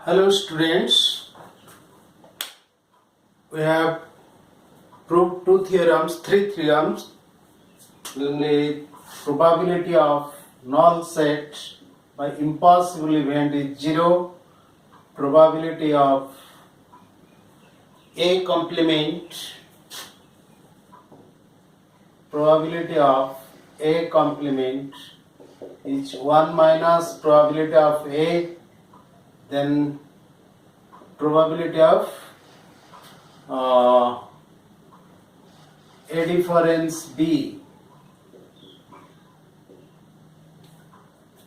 Hello students, we have proved three theorems, namely probability of null set by impossible event is 0, probability of A complement is 1 minus probability of A, then probability of A difference B.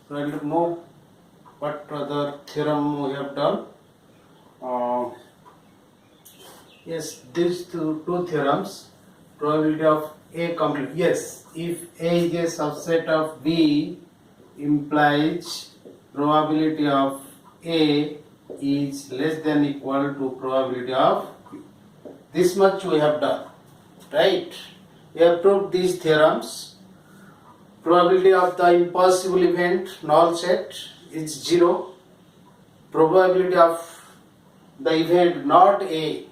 So I will move what other theorem we have done. Yes, these two theorems. Probability of A complete. Yes, if A is a subset of B, implies probability of A is less than equal to probability of B. This much we have done, right? We have proved these theorems. Probability of the impossible event null set is 0. Probability of the event not A,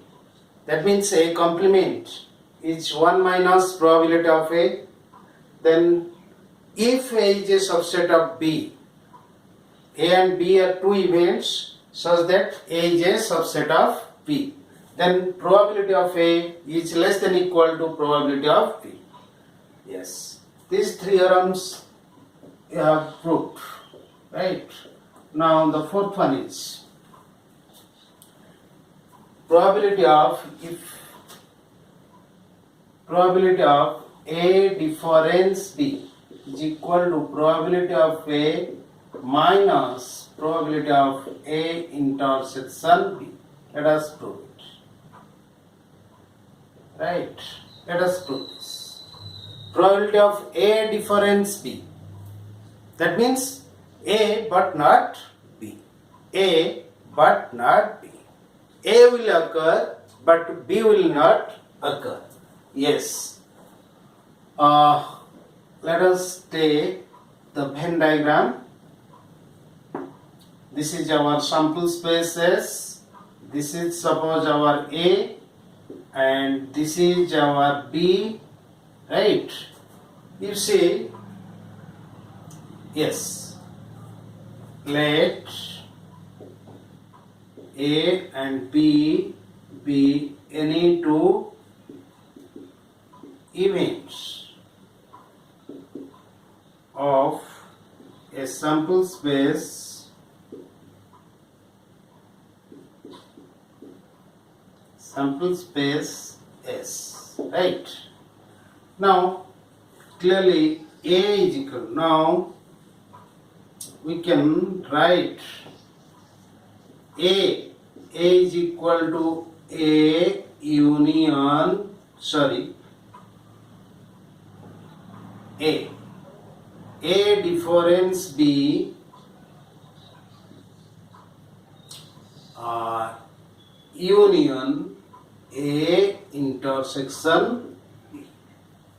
that means A complement, is 1 minus probability of A. Then if A is a subset of B, A and B are two events such that A is a subset of B, then probability of A is less than equal to probability of B. Yes, these theorems you have proved, right? Now the fourth one is probability of A difference B is equal to probability of A minus probability of A intersection B. Let us prove it. Right? Let us prove this. Probability of A difference B. That means A but not B. A but not B. A will occur but B will not occur. Yes. Let us take the Venn diagram. This is our sample space S. This is suppose our A and this is our B, right? You see, yes, let A and B be any two events of a sample space S, right? Now clearly A is equal. Now we can write A is equal to A union A difference B union A intersection B,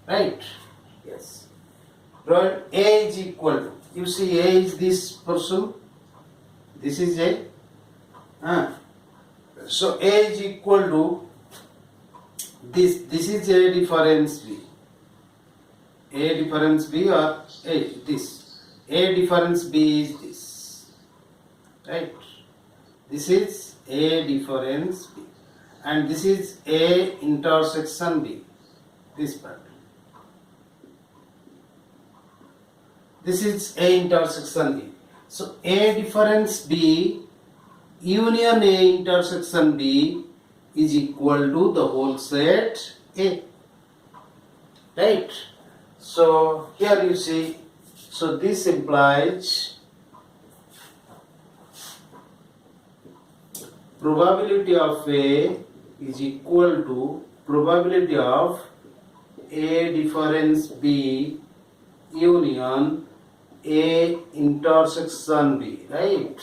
right? Yes. A is equal to, you see A is this person, this is A. So A is equal to this is A difference B. A difference B or A, this. A difference B is this. Right? This is A difference B. And this is A intersection B. This part. This is A intersection B. So A difference B union A intersection B is equal to the whole set A. Right? So here you see, so this implies probability of A is equal to probability of A difference B union A intersection B, right?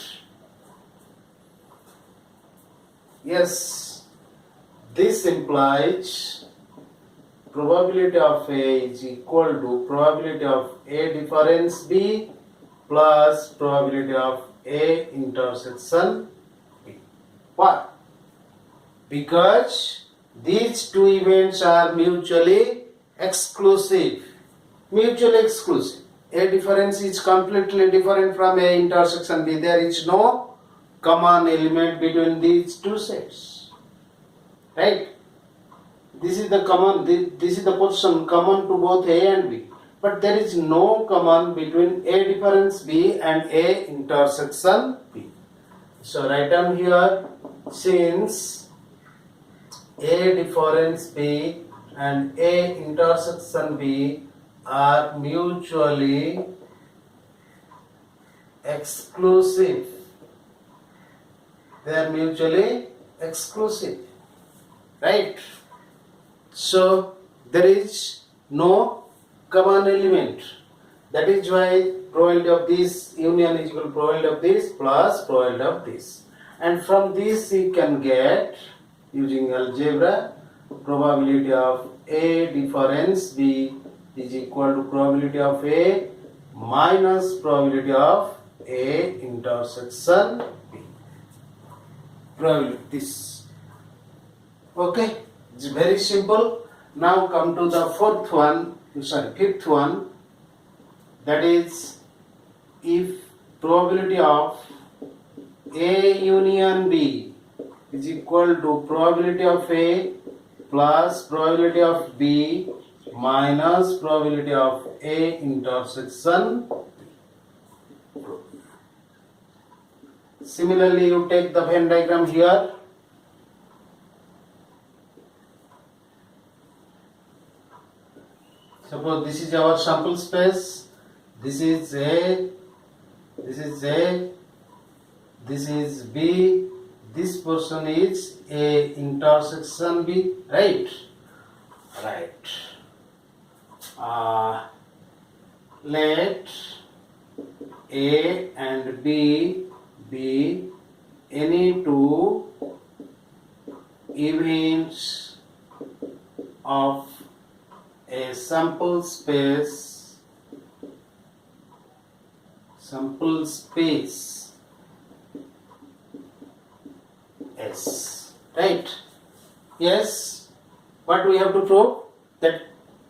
Yes, this implies probability of A is equal to probability of A difference B plus probability of A intersection Why? Because these two events are mutually exclusive. Mutually exclusive. A difference is completely different from A intersection B. There is no common element between these two sets. Right? This is the common. This is the position common to both A and B. But there is no common between A difference B and A intersection B. So write down here, since A difference B and A intersection B are mutually exclusive. They are mutually exclusive. Right? So there is no common element. That is why probability of this union is equal to probability of this plus probability of this. And from this you can get, using algebra, probability of A difference B is equal to probability of A minus probability of A intersection B. Probability this. Okay, it's very simple. Now come to the fifth one. That is, if probability of A union B is equal to probability of A plus probability of B minus probability of A intersection B. Similarly, you take the Venn diagram here. Suppose this is our sample space. This is A, this is A, this is B, this portion is A intersection B, right? Right. Let A and B be any two events of a sample space S, right? Yes. What we have to prove? That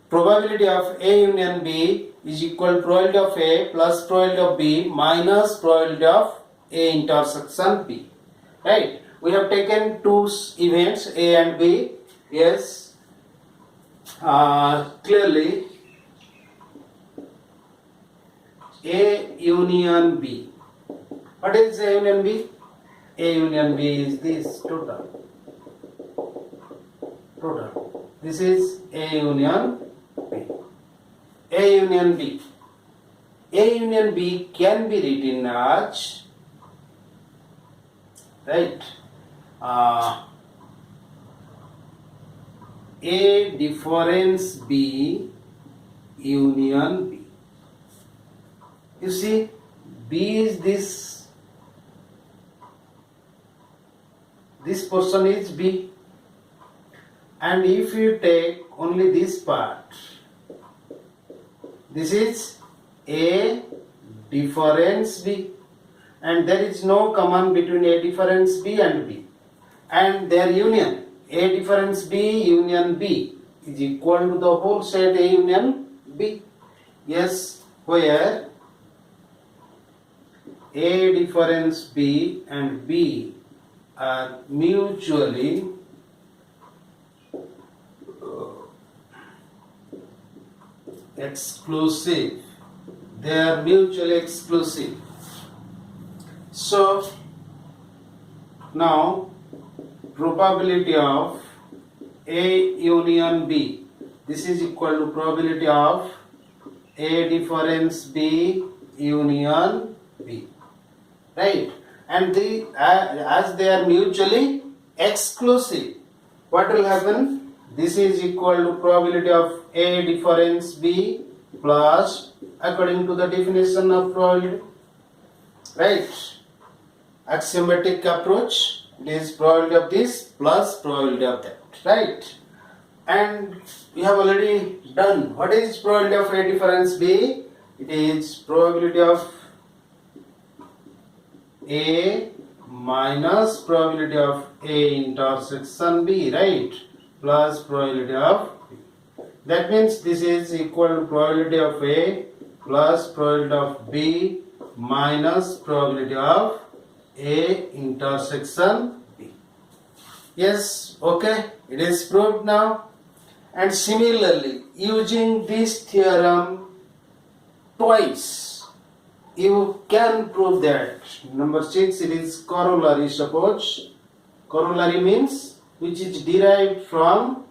probability of A union B is equal to probability of A plus probability of B minus probability of A intersection B, right? We have taken two events A and B. Yes. Clearly A union B. What is A union B? A union B is this total. This is A union B. A union B. A union B can be written as, right, A difference B union B. You see, B is this portion is B, and if you take only this part, this is A difference B, and there is no common between A difference B and B, and their union A difference B union B is equal to the whole set A union B. Yes, where A difference B and B are mutually exclusive. They are mutually exclusive. So now probability of A union B, this is equal to probability of A difference B union B, right? And as they are mutually exclusive, what will happen? This is equal to probability of A difference B plus, according to the definition of probability, right? Axiomatic approach, it is probability of this plus probability of that, right? And we have already done. What is probability of A difference B? It is probability of A minus probability of A intersection B, right? Plus probability of B. That means this is equal to probability of A plus probability of B minus probability of A intersection B. Yes, okay, it is proved now. And similarly, using this theorem twice, you can prove that. Number 6, it is corollary. Suppose corollary means which is derived from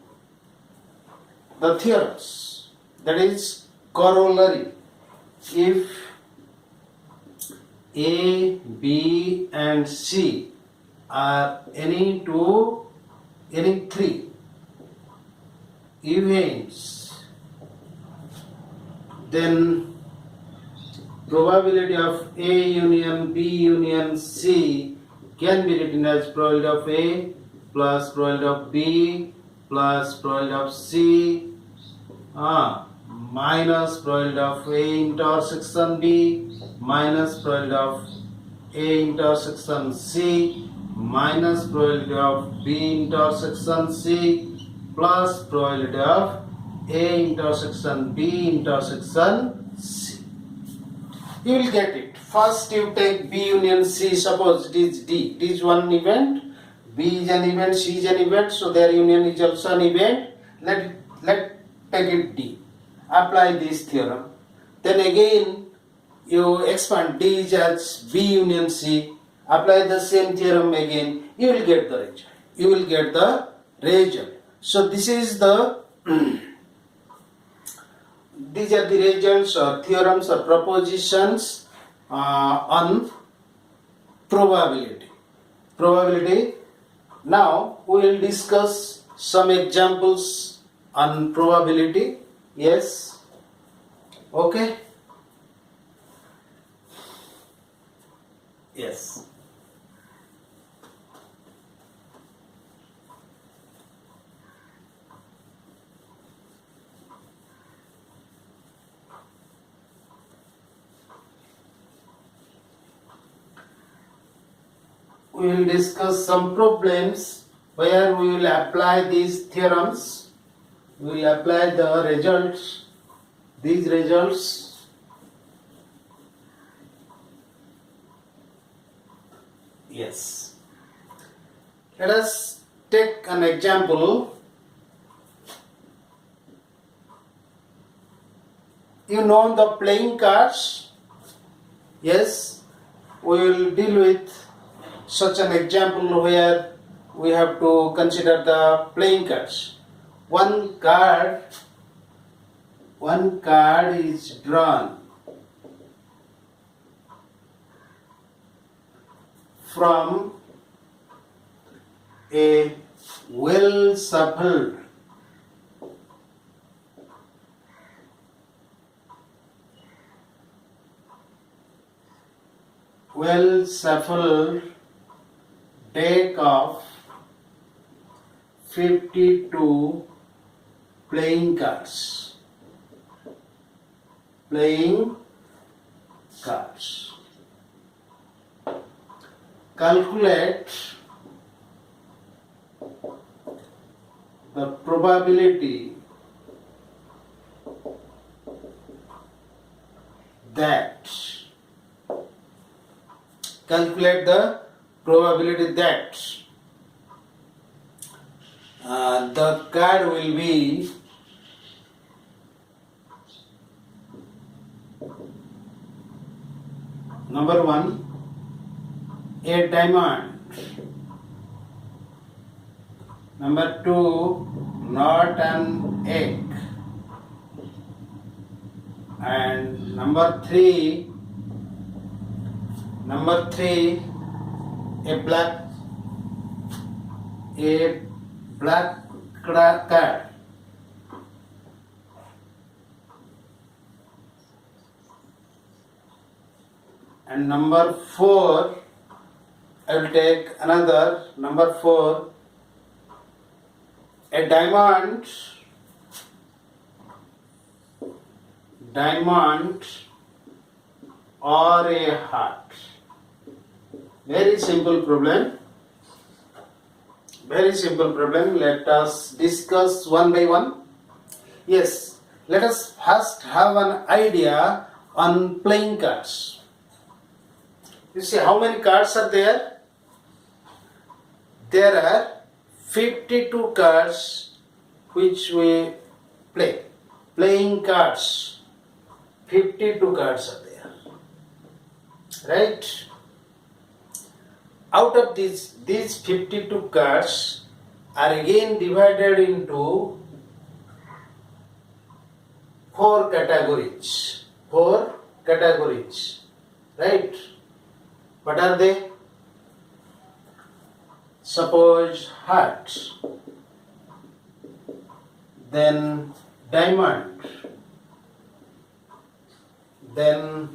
the theorems. That is corollary. If A, B and C are any three events, then probability of A union B union C can be written as probability of A plus probability of B plus probability of C minus probability of A intersection B minus probability of A intersection C minus probability of B intersection C plus probability of A intersection B intersection C. You will get it. First you take B union C. Suppose it is D. It is one event. B is an event, C is an event, so their union is also an event. Let take it D. Apply this theorem. Then again you expand D is as B union C. Apply the same theorem again. You will get the result. You will get the result. So this is the these are the results or theorems or propositions on probability. Now we will discuss some examples on probability. Yes. Okay. Yes. We will discuss some problems where we will apply these theorems. We will apply the results, these results. Yes. Let us take an example. You know the playing cards? Yes. We will deal with such an example where we have to consider the playing cards. One card is drawn from a well shuffled deck of 52 playing cards. Calculate the probability that the card will be number 1, a diamond. Number 2, not an egg. And number 3, a black card. And number 4, I will take another. Number 4, a diamond or a heart. Very simple problem. Very simple problem. Let us discuss one by one. Yes, let us first have an idea on playing cards. You see how many cards are there? There are 52 cards which we play. Playing cards. 52 cards are there. Right? Out of these 52 cards are again divided into 4 categories. 4 categories. Right? What are they? Suppose heart, then diamond, then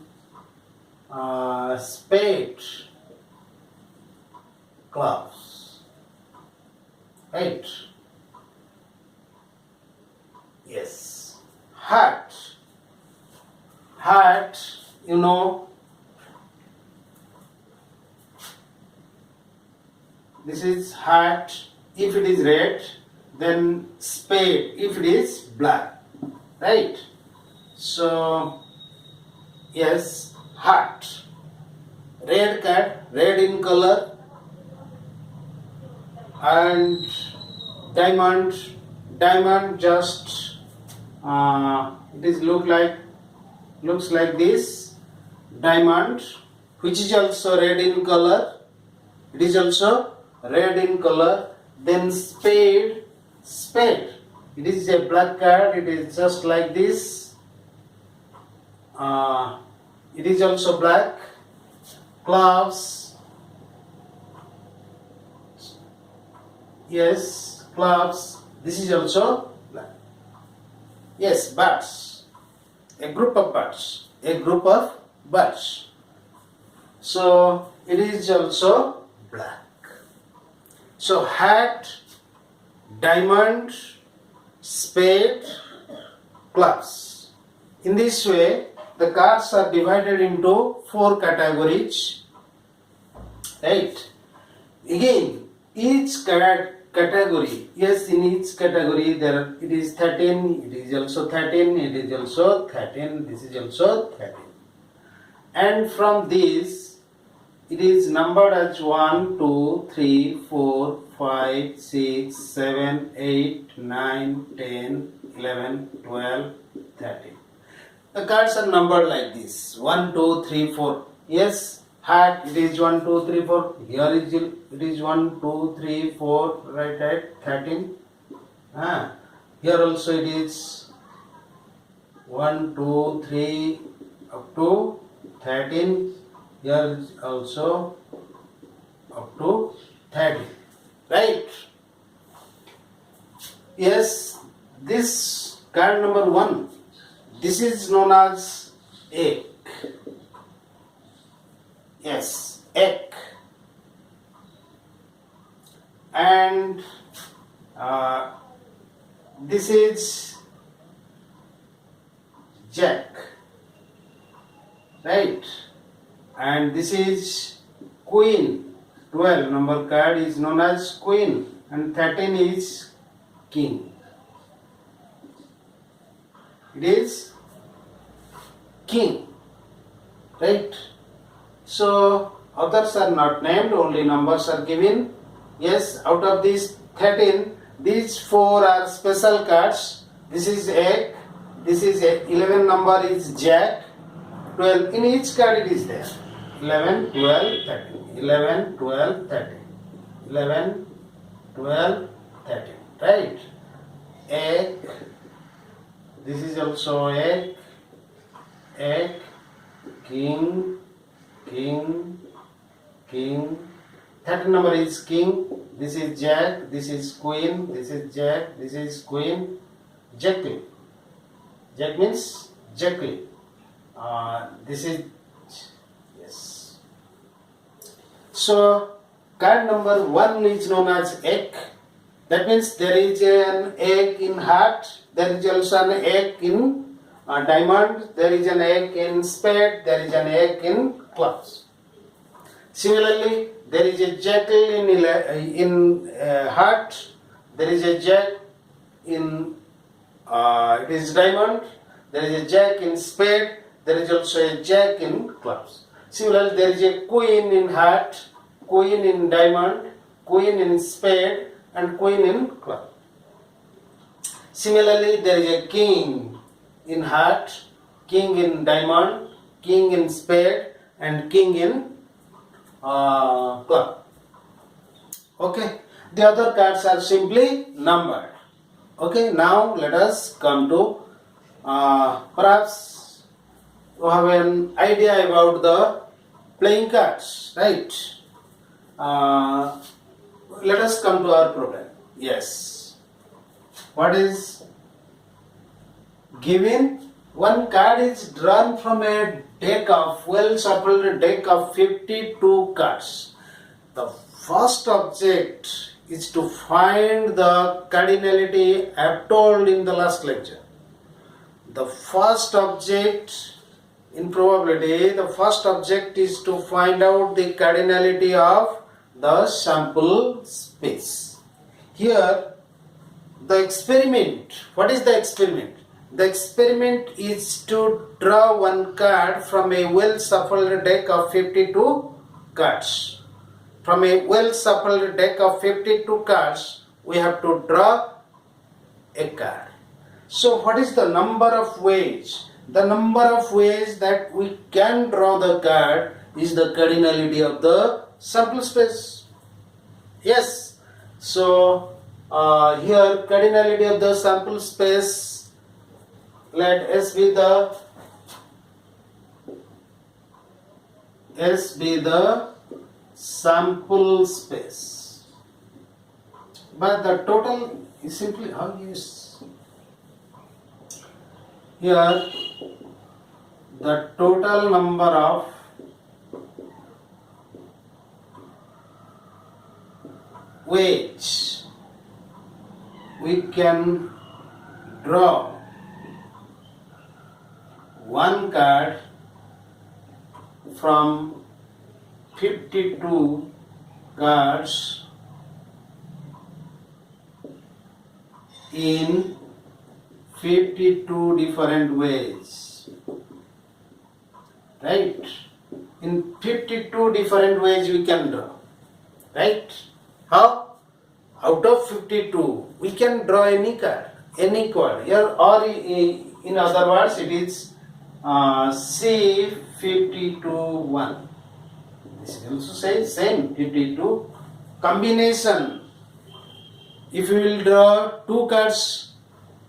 spade, clubs, right? Yes, heart, you know, this is heart. If it is red, then spade if it is black, right? So yes, heart, red card, red in color, and diamond just it is looks like this diamond, which is also red in color. It is also red in color. Then spade, it is a black card. It is just like this. It is also black. Clubs, yes, clubs. This is also black. Yes, birds. A group of birds. So it is also black. So hat, diamond, spade, clubs. In this way, the cards are divided into 4 categories. Right? Again, each category, yes, in each category it is 13, it is also 13, it is also 13, this is also 13. And from these, it is numbered as 1, 2, 3, 4, 5, 6, 7, 8, 9, 10, 11, 12, 13. The cards are numbered like this. 1, 2, 3, 4. Yes, hat, it is 1, 2, 3, 4. Here it is 1, 2, 3, 4, right, 13. Here also it is 1, 2, 3, up to 13. Here also up to 30, right? Yes, this card number 1, this is known as egg. Yes, egg. And this is jack, right? And this is queen. 12 number card is known as queen, and 13 is king. It is king, right? So others are not named, only numbers are given. Yes, out of these 13, these 4 are special cards. This is egg, this is 11 number is jack, 12 in each card it is there. 11, 12, 13, 11, 12, 13, 11, 12, 13, right? Egg, this is also egg, king, king, king. 13 number is king, this is jack, this is queen, this is jack, this is queen, jackal. Jack means jackal. This is, yes. So card number 1 is known as egg. That means there is an egg in heart, there is also an egg in diamond, there is an egg in spade, there is an egg in clubs. Similarly, there is a jackal in heart. There is a jack in it is diamond. There is a jack in spade. There is also a jack in clubs. Similarly, there is a queen in heart, queen in diamond, queen in spade, and queen in club. Similarly, there is a king in heart, king in diamond, king in spade, and king in club. Okay, the other cards are simply numbered. Okay, now let us come to perhaps you have an idea about the playing cards, right? Let us come to our problem. Yes. What is given? One card is drawn from a deck of well shuffled deck of 52 cards. The first object is to find the cardinality I have told in the last lecture. The first object in probability, the first object is to find out the cardinality of the sample space. Here, the experiment, what is the experiment? The experiment is to draw one card from a well shuffled deck of 52 cards. From a well shuffled deck of 52 cards, we have to draw a card. So what is the number of ways? The number of ways that we can draw the card is the cardinality of the sample space. Yes. So here cardinality of the sample space, let S be the sample space. But the total is simply how you use. Here the total number of ways we can draw one card from 52 cards in 52 different ways, right? In 52 different ways we can draw, right? How? Out of 52 we can draw any card, any card here, or in other words it is C52-1. This also says same 52 combination. If you will draw two cards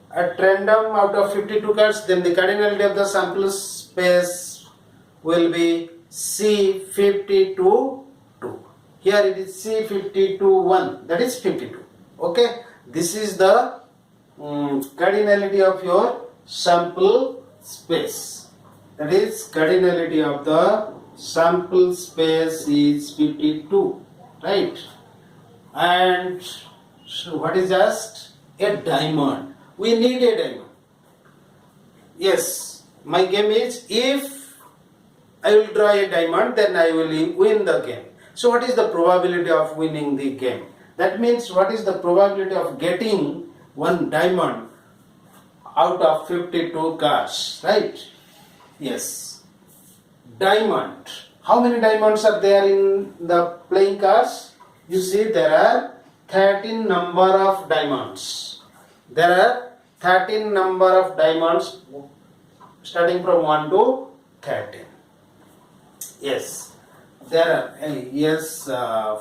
at random out of 52 cards, then the cardinality of the sample space will be C52-2. Here it is C52-1, that is 52. Okay, this is the cardinality of your sample space. That is cardinality of the sample space is 52, right? And so what is just a diamond? We need a diamond. Yes, my game is if I will draw a diamond, then I will win the game. So what is the probability of winning the game? That means what is the probability of getting one diamond out of 52 cards, right? Yes. Diamond. How many diamonds are there in the playing cards? You see there are 13 number of diamonds. There are 13 number of diamonds starting from 1 to 13. Yes. There are,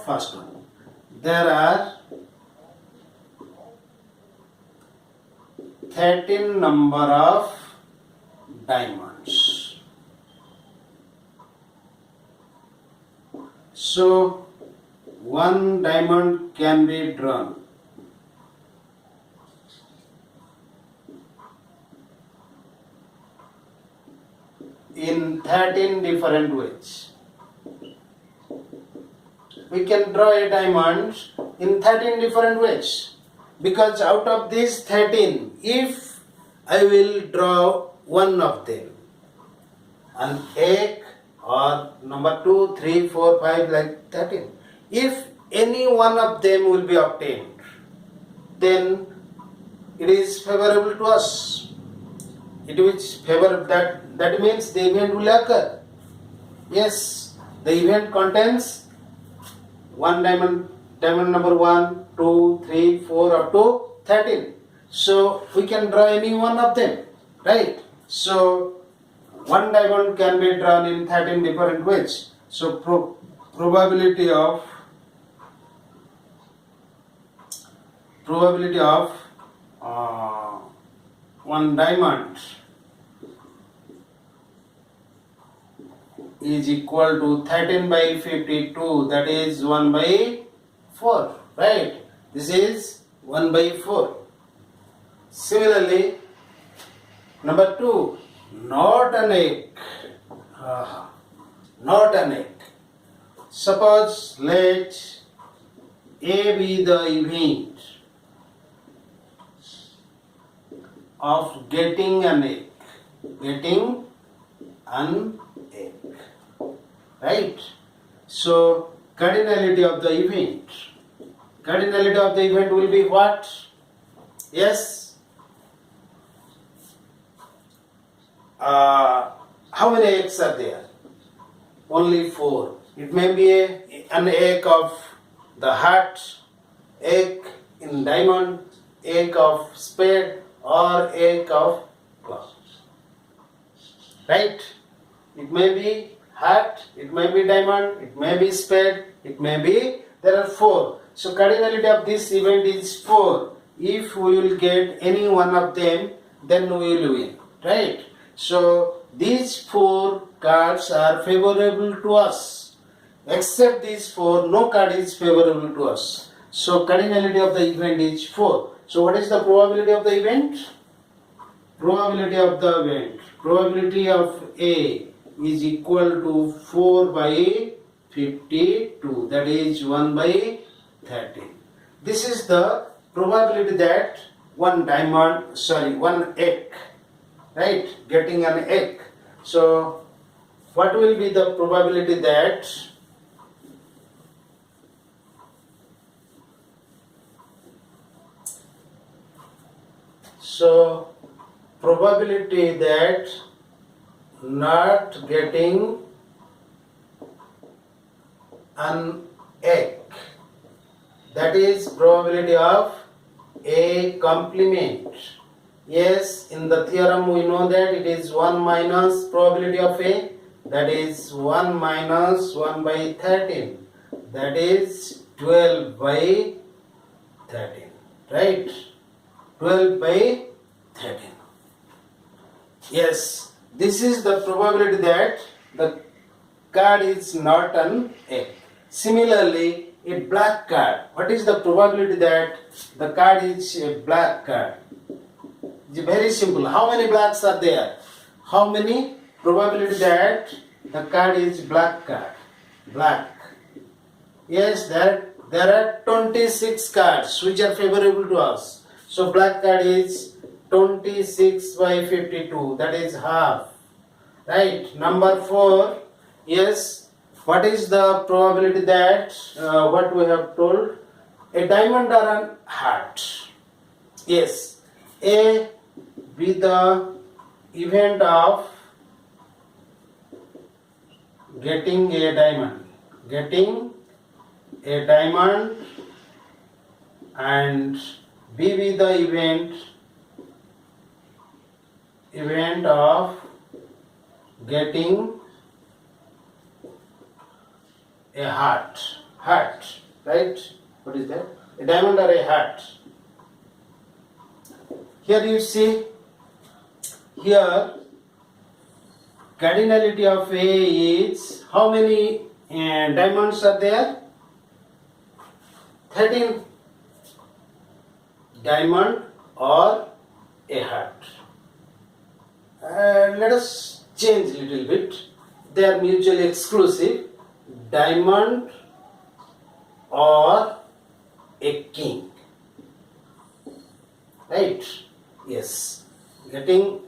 first one. There are 13 number of diamonds. So, one diamond can be drawn. In 13 different ways. We can draw a diamond in 13 different ways. Because out of these 13, if I will draw one of them, an egg or number 2, 3, 4, 5 like 13. If any one of them will be obtained, then it is favorable to us. It is favorable, that means the event will occur. Yes, the event contains one diamond number 1, 2, 3, 4 up to 13. So we can draw any one of them, right? So one diamond can be drawn in 13 different ways. So probability of one diamond is equal to 13 by 52, that is 1 by 4, right? This is 1 by 4. Similarly, number 2, not an egg. Not an egg. Suppose let A be the event of getting an egg. Right? So, cardinality of the event. Cardinality of the event will be what? Yes? How many eggs are there? Only 4. It may be an egg of the heart, egg in diamond, egg of spade, or egg of club. Right? It may be heart, it may be diamond, it may be spade, it may be, there are 4. So cardinality of this event is 4. If we will get any one of them, then we will win. Right? So these 4 cards are favorable to us. Except these 4, no card is favorable to us. So cardinality of the event is 4. So what is the probability of the event? Probability of the event. Probability of A is equal to 4 by 52. That is 1 by 13. This is the probability that one egg, right? Getting an egg. So what will be the probability that probability that not getting an egg, that is probability of A complement. Yes, in the theorem we know that it is 1 minus probability of A, that is 1 minus 1 by 13, that is 12 by 13, right? 12 by 13. Yes, this is the probability that the card is not an egg. Similarly, a black card. What is the probability that the card is a black card? It's very simple. How many blacks are there? How many probability that the card is black card? Black. Yes, there are 26 cards which are favorable to us. So black card is 26 by 52. That is half. Right. Number 4. Yes. What is the probability that what we have told? A diamond or an heart. Yes. A be the event of getting a diamond. Getting a diamond, and B be the event of getting a heart, right? What is that? A diamond or a heart. Here you see, here cardinality of A is, how many diamonds are there? 13. Diamond or a heart. Let us change a little bit. They are mutually exclusive. Diamond or a king. Right? Yes. Getting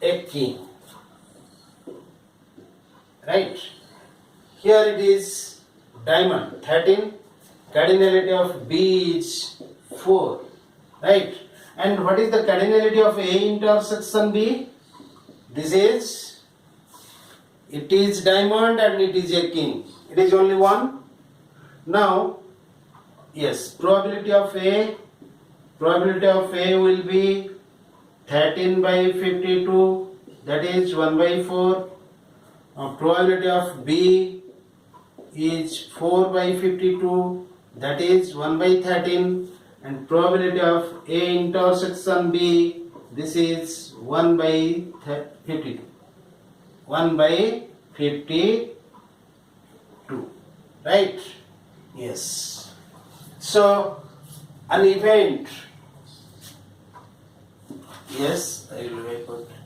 a king. right? Here it is diamond 13, cardinality of B is 4, right? And what is the cardinality of A intersection B? This is, it is diamond and it is a king. It is only one. Now, yes, probability of A will be 13 by 52, that is 1 by 4. Probability of B is 4 by 52, that is 1 by 13. And probability of A intersection B, this is 1 by 52. 1 by 52, right? Yes. So, an event, yes, I will wait for that.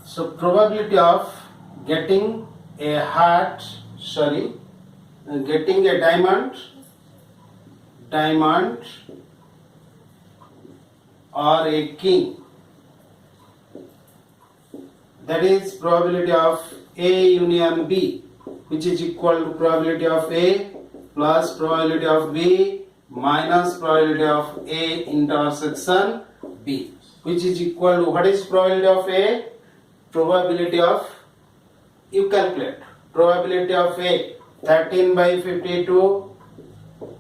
So, probability of getting a getting a diamond or a king, that is probability of A union B, which is equal to probability of A plus probability of B minus probability of A intersection B, which is equal to, what is probability of A? Probability of, you calculate, probability of A 13 by 52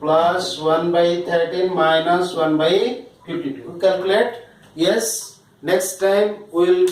plus 1 by 13 minus 1 by 52. You calculate. Yes, next time we will